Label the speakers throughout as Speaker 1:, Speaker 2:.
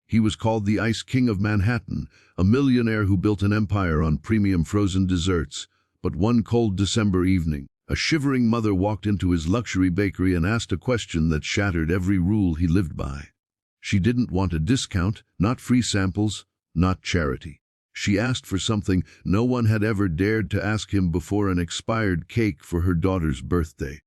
Speaker 1: He was called the Ice King of Manhattan, a millionaire who built an empire on premium frozen desserts. But one cold December evening, a shivering mother walked into his luxury bakery and asked a question that shattered every rule he lived by. She didn't want a discount, not free samples, not charity. She asked for something no one had ever dared to ask him before: an expired cake for her daughter's birthday.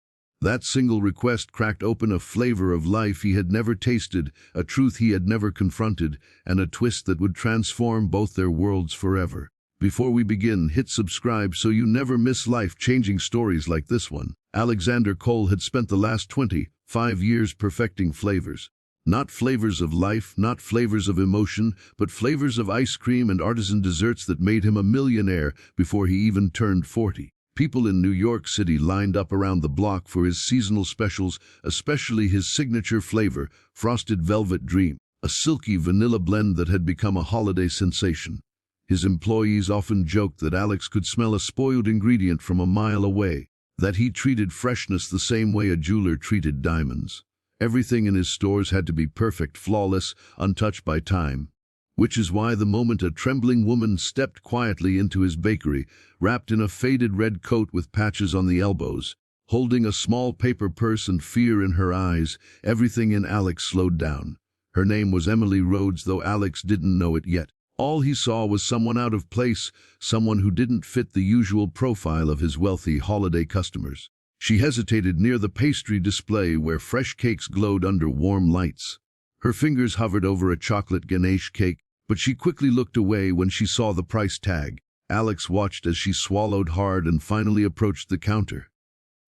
Speaker 1: That single request cracked open a flavor of life he had never tasted, a truth he had never confronted, and a twist that would transform both their worlds forever. Before we begin, hit subscribe so you never miss life-changing stories like this one. Alexander Cole had spent the last 25 years perfecting flavors. Not flavors of life, not flavors of emotion, but flavors of ice cream and artisan desserts that made him a millionaire before he even turned 40. People in New York City lined up around the block for his seasonal specials, especially his signature flavor, Frosted Velvet Dream, a silky vanilla blend that had become a holiday sensation. His employees often joked that Alex could smell a spoiled ingredient from a mile away, that he treated freshness the same way a jeweler treated diamonds. Everything in his stores had to be perfect, flawless, untouched by time. Which is why the moment a trembling woman stepped quietly into his bakery, wrapped in a faded red coat with patches on the elbows, holding a small paper purse and fear in her eyes, everything in Alex slowed down. Her name was Emily Rhodes, though Alex didn't know it yet. All he saw was someone out of place, someone who didn't fit the usual profile of his wealthy holiday customers. She hesitated near the pastry display where fresh cakes glowed under warm lights. Her fingers hovered over a chocolate ganache cake, but she quickly looked away when she saw the price tag. Alex watched as she swallowed hard and finally approached the counter.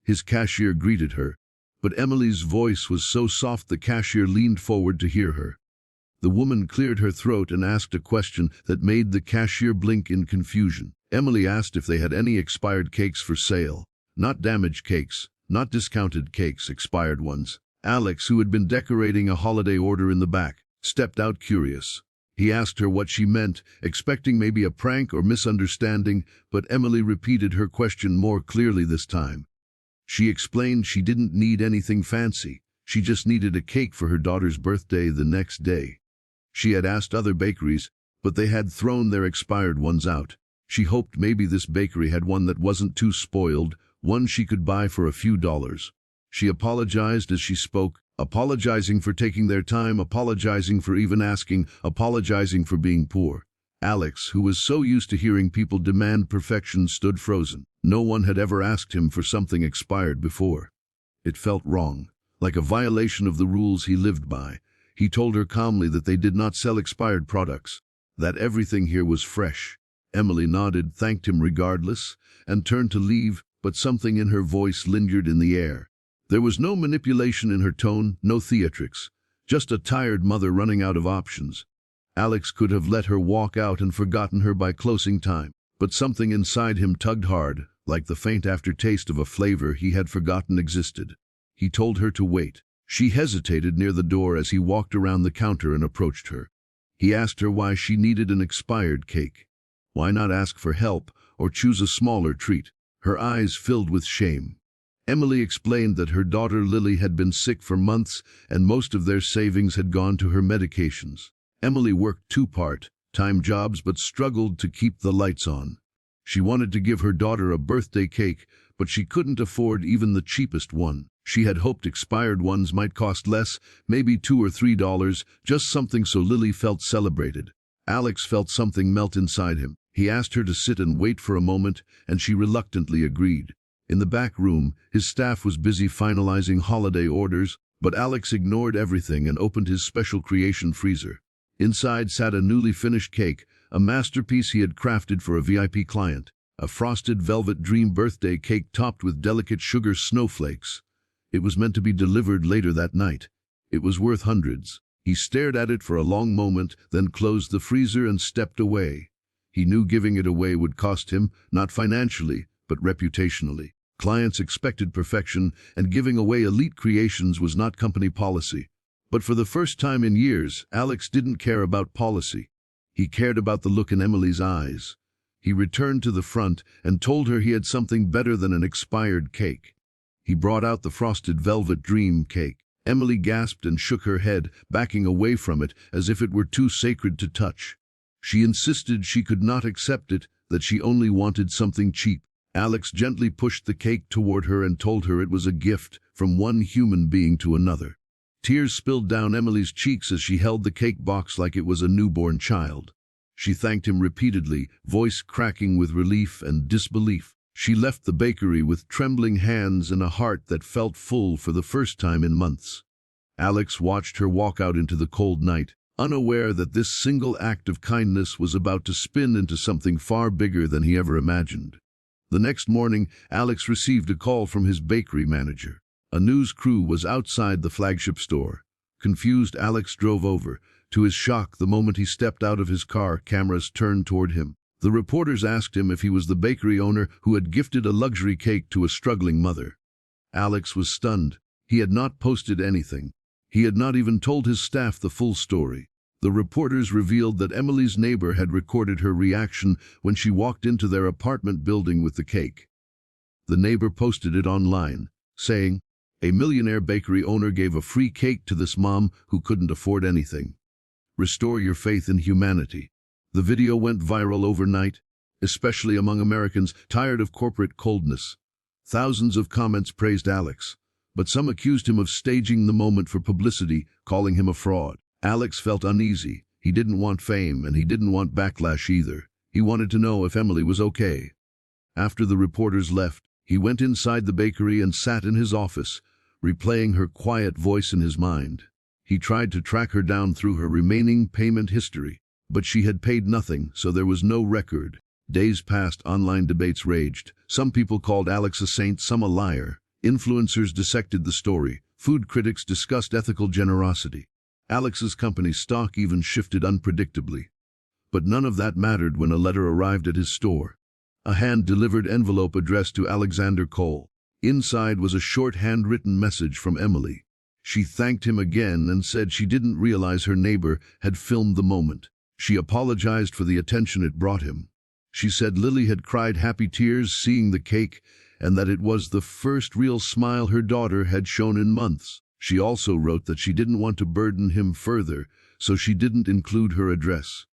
Speaker 1: His cashier greeted her, but Emily's voice was so soft the cashier leaned forward to hear her. The woman cleared her throat and asked a question that made the cashier blink in confusion. Emily asked if they had any expired cakes for sale. Not damaged cakes, not discounted cakes, expired ones. Alex, who had been decorating a holiday order in the back, stepped out curious. He asked her what she meant, expecting maybe a prank or misunderstanding, but Emily repeated her question more clearly this time. She explained she didn't need anything fancy. She just needed a cake for her daughter's birthday the next day. She had asked other bakeries, but they had thrown their expired ones out. She hoped maybe this bakery had one that wasn't too spoiled, one she could buy for a few dollars. She apologized as she spoke, apologizing for taking their time, apologizing for even asking, apologizing for being poor. Alex, who was so used to hearing people demand perfection, stood frozen. No one had ever asked him for something expired before. It felt wrong, like a violation of the rules he lived by. He told her calmly that they did not sell expired products, that everything here was fresh. Emily nodded, thanked him regardless, and turned to leave, but something in her voice lingered in the air. There was no manipulation in her tone, no theatrics, just a tired mother running out of options. Alex could have let her walk out and forgotten her by closing time, but something inside him tugged hard, like the faint aftertaste of a flavor he had forgotten existed. He told her to wait. She hesitated near the door as he walked around the counter and approached her. He asked her why she needed an expired cake. Why not ask for help or choose a smaller treat? Her eyes filled with shame. Emily explained that her daughter Lily had been sick for months and most of their savings had gone to her medications. Emily worked two part-time jobs but struggled to keep the lights on. She wanted to give her daughter a birthday cake, but she couldn't afford even the cheapest one. She had hoped expired ones might cost less, maybe $2 or $3, just something so Lily felt celebrated. Alex felt something melt inside him. He asked her to sit and wait for a moment, and she reluctantly agreed. In the back room, his staff was busy finalizing holiday orders, but Alex ignored everything and opened his special creation freezer. Inside sat a newly finished cake, a masterpiece he had crafted for a VIP client, a Frosted Velvet Dream birthday cake topped with delicate sugar snowflakes. It was meant to be delivered later that night. It was worth hundreds. He stared at it for a long moment, then closed the freezer and stepped away. He knew giving it away would cost him, not financially, but reputationally. Clients expected perfection, and giving away elite creations was not company policy. But for the first time in years, Alex didn't care about policy. He cared about the look in Emily's eyes. He returned to the front and told her he had something better than an expired cake. He brought out the Frosted Velvet Dream cake. Emily gasped and shook her head, backing away from it as if it were too sacred to touch. She insisted she could not accept it, that she only wanted something cheap. Alex gently pushed the cake toward her and told her it was a gift from one human being to another. Tears spilled down Emily's cheeks as she held the cake box like it was a newborn child. She thanked him repeatedly, voice cracking with relief and disbelief. She left the bakery with trembling hands and a heart that felt full for the first time in months. Alex watched her walk out into the cold night, unaware that this single act of kindness was about to spin into something far bigger than he ever imagined. The next morning, Alex received a call from his bakery manager. A news crew was outside the flagship store. Confused, Alex drove over. To his shock, the moment he stepped out of his car, cameras turned toward him. The reporters asked him if he was the bakery owner who had gifted a luxury cake to a struggling mother. Alex was stunned. He had not posted anything. He had not even told his staff the full story. The reporters revealed that Emily's neighbor had recorded her reaction when she walked into their apartment building with the cake. The neighbor posted it online, saying, "A millionaire bakery owner gave a free cake to this mom who couldn't afford anything. Restore your faith in humanity." The video went viral overnight, especially among Americans tired of corporate coldness. Thousands of comments praised Alex, but some accused him of staging the moment for publicity, calling him a fraud. Alex felt uneasy. He didn't want fame, and he didn't want backlash either. He wanted to know if Emily was okay. After the reporters left, he went inside the bakery and sat in his office, replaying her quiet voice in his mind. He tried to track her down through her remaining payment history, but she had paid nothing, so there was no record. Days passed, online debates raged. Some people called Alex a saint, some a liar. Influencers dissected the story. Food critics discussed ethical generosity. Alex's company's stock even shifted unpredictably. But none of that mattered when a letter arrived at his store. A hand-delivered envelope addressed to Alexander Cole. Inside was a short handwritten message from Emily. She thanked him again and said she didn't realize her neighbor had filmed the moment. She apologized for the attention it brought him. She said Lily had cried happy tears seeing the cake and that it was the first real smile her daughter had shown in months. She also wrote that she didn't want to burden him further, so she didn't include her address.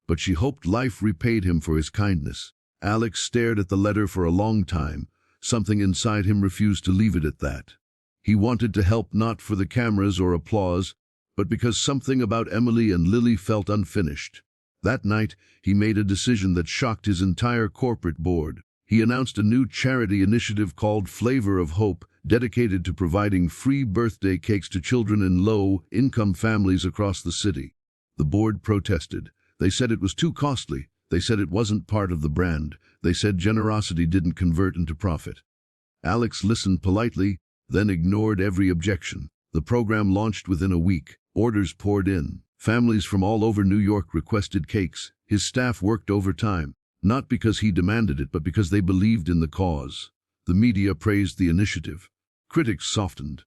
Speaker 1: But she hoped life repaid him for his kindness. Alex stared at the letter for a long time. Something inside him refused to leave it at that. He wanted to help not for the cameras or applause, but because something about Emily and Lily felt unfinished. That night, he made a decision that shocked his entire corporate board. He announced a new charity initiative called Flavor of Hope, dedicated to providing free birthday cakes to children in low-income families across the city. The board protested. They said it was too costly. They said it wasn't part of the brand. They said generosity didn't convert into profit. Alex listened politely, then ignored every objection. The program launched within a week. Orders poured in. Families from all over New York requested cakes. His staff worked overtime, not because he demanded it, but because they believed in the cause. The media praised the initiative. Critics softened.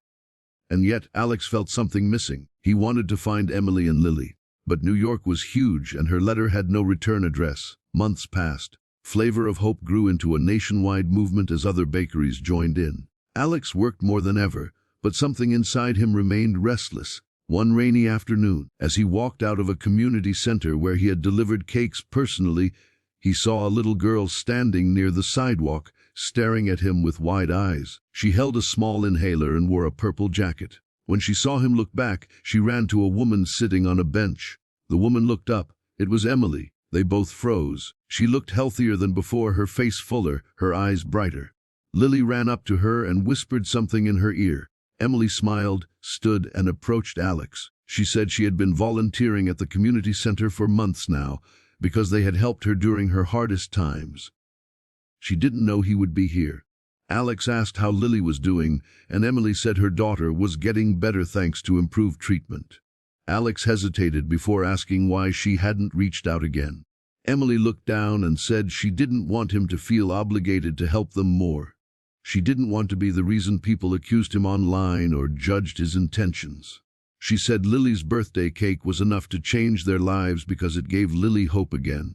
Speaker 1: And yet, Alex felt something missing. He wanted to find Emily and Lily. But New York was huge, and her letter had no return address. Months passed. Flavor of Hope grew into a nationwide movement as other bakeries joined in. Alex worked more than ever, but something inside him remained restless. One rainy afternoon, as he walked out of a community center where he had delivered cakes personally, he saw a little girl standing near the sidewalk, staring at him with wide eyes. She held a small inhaler and wore a purple jacket. When she saw him look back, she ran to a woman sitting on a bench. The woman looked up. It was Emily. They both froze. She looked healthier than before, her face fuller, her eyes brighter. Lily ran up to her and whispered something in her ear. Emily smiled, stood, and approached Alex. She said she had been volunteering at the community center for months now, because they had helped her during her hardest times. She didn't know he would be here. Alex asked how Lily was doing, and Emily said her daughter was getting better thanks to improved treatment. Alex hesitated before asking why she hadn't reached out again. Emily looked down and said she didn't want him to feel obligated to help them more. She didn't want to be the reason people accused him online or judged his intentions. She said Lily's birthday cake was enough to change their lives because it gave Lily hope again.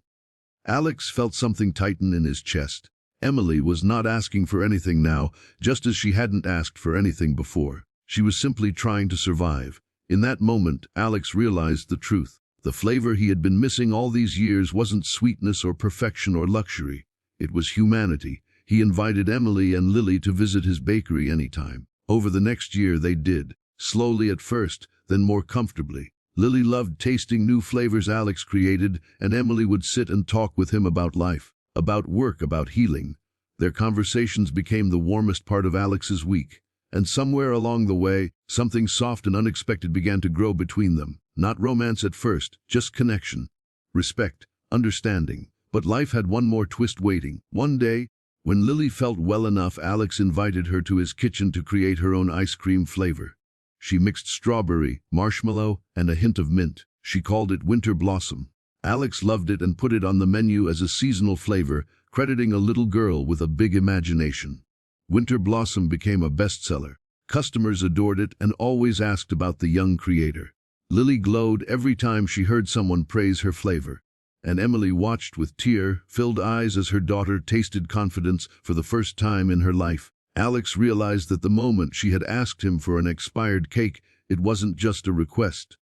Speaker 1: Alex felt something tighten in his chest. Emily was not asking for anything now, just as she hadn't asked for anything before. She was simply trying to survive. In that moment, Alex realized the truth. The flavor he had been missing all these years wasn't sweetness or perfection or luxury. It was humanity. He invited Emily and Lily to visit his bakery anytime. Over the next year they did, slowly at first, then more comfortably. Lily loved tasting new flavors Alex created, and Emily would sit and talk with him about life, about work, about healing. Their conversations became the warmest part of Alex's week. And somewhere along the way, something soft and unexpected began to grow between them. Not romance at first, just connection, respect, understanding. But life had one more twist waiting. One day, when Lily felt well enough, Alex invited her to his kitchen to create her own ice cream flavor. She mixed strawberry, marshmallow, and a hint of mint. She called it Winter Blossom. Alex loved it and put it on the menu as a seasonal flavor, crediting a little girl with a big imagination. Winter Blossom became a bestseller. Customers adored it and always asked about the young creator. Lily glowed every time she heard someone praise her flavor, and Emily watched with tear-filled eyes as her daughter tasted confidence for the first time in her life. Alex realized that the moment she had asked him for an expired cake, it wasn't just a request.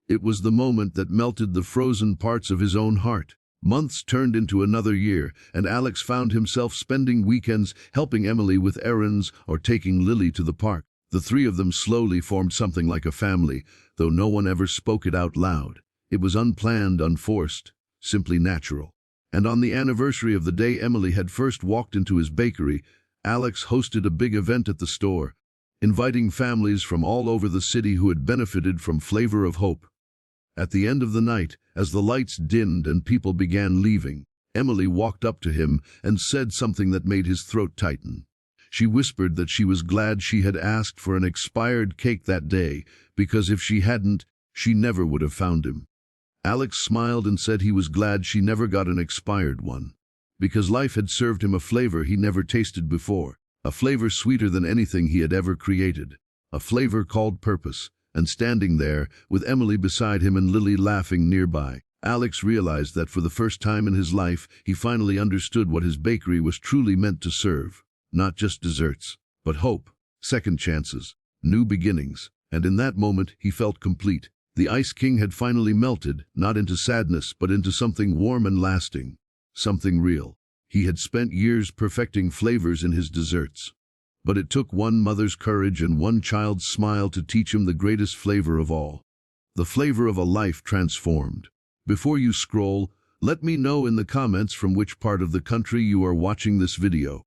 Speaker 1: It was the moment that melted the frozen parts of his own heart. Months turned into another year, and Alex found himself spending weekends helping Emily with errands or taking Lily to the park. The three of them slowly formed something like a family, though no one ever spoke it out loud. It was unplanned, unforced, simply natural. And on the anniversary of the day Emily had first walked into his bakery, Alex hosted a big event at the store, inviting families from all over the city who had benefited from Flavor of Hope. At the end of the night, as the lights dimmed and people began leaving, Emily walked up to him and said something that made his throat tighten. She whispered that she was glad she had asked for an expired cake that day, because if she hadn't, she never would have found him. Alex smiled and said he was glad she never got an expired one, because life had served him a flavor he never tasted before, a flavor sweeter than anything he had ever created, a flavor called purpose. And standing there, with Emily beside him and Lily laughing nearby, Alex realized that for the first time in his life, he finally understood what his bakery was truly meant to serve. Not just desserts, but hope, second chances, new beginnings. And in that moment, he felt complete. The Ice King had finally melted, not into sadness, but into something warm and lasting, something real. He had spent years perfecting flavors in his desserts. But it took one mother's courage and one child's smile to teach him the greatest flavor of all. The flavor of a life transformed. Before you scroll, let me know in the comments from which part of the country you are watching this video.